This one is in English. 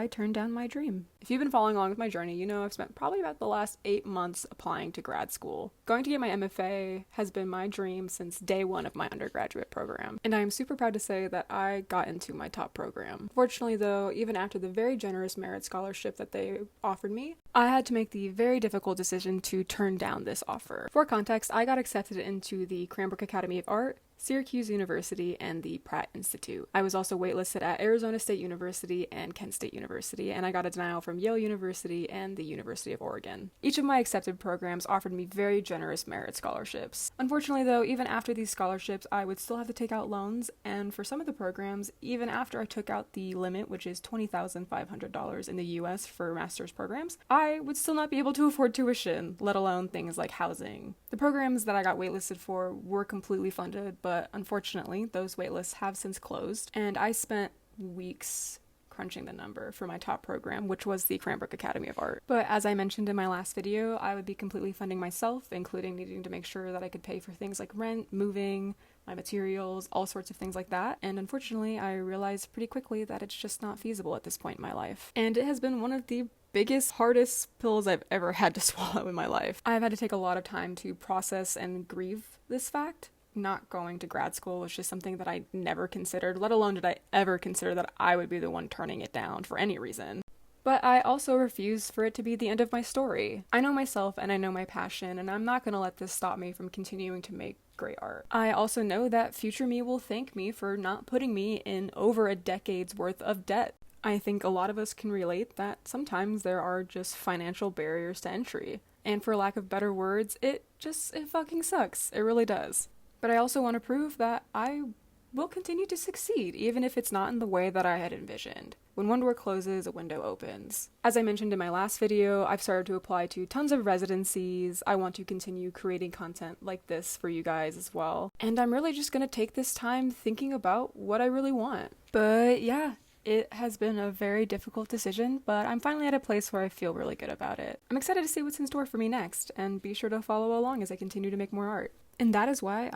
I turned down my dream. If you've been following along with my journey, you know I've spent probably about the last 8 months applying to grad school. Going to get my MFA has been my dream since day one of my undergraduate program, and I am super proud to say that I got into my top program. Fortunately though, even after the very generous merit scholarship that they offered me, I had to make the very difficult decision to turn down this offer. For context, I got accepted into the Cranbrook Academy of Art, Syracuse University, and the Pratt Institute. I was also waitlisted at Arizona State University and Kent State University, and I got a denial from Yale University and the University of Oregon. Each of my accepted programs offered me very generous merit scholarships. Unfortunately though, even after these scholarships, I would still have to take out loans, and for some of the programs, even after I took out the limit, which is $20,500 in the US for master's programs, I would still not be able to afford tuition, let alone things like housing. The programs that I got waitlisted for were completely funded, but unfortunately, those waitlists have since closed, and I spent weeks crunching the number for my top program, which was the Cranbrook Academy of Art. But as I mentioned in my last video, I would be completely funding myself, including needing to make sure that I could pay for things like rent, moving, my materials, all sorts of things like that. And unfortunately, I realized pretty quickly that it's just not feasible at this point in my life. And it has been one of the biggest, hardest pills I've ever had to swallow in my life. I've had to take a lot of time to process and grieve this fact. Not going to grad school was just something that I never considered, let alone did I ever consider that I would be the one turning it down for any reason. But I also refuse for it to be the end of my story. I know myself and I know my passion, and I'm not going to let this stop me from continuing to make great art. I also know that future me will thank me for not putting me in over a decade's worth of debt. I think a lot of us can relate that sometimes there are just financial barriers to entry. And for lack of better words, it fucking sucks. It really does. But I also want to prove that I will continue to succeed, even if it's not in the way that I had envisioned. When one door closes, a window opens. As I mentioned in my last video, I've started to apply to tons of residencies. I want to continue creating content like this for you guys as well. And I'm really just going to take this time thinking about what I really want. But yeah, it has been a very difficult decision, but I'm finally at a place where I feel really good about it. I'm excited to see what's in store for me next, and be sure to follow along as I continue to make more art. And that is why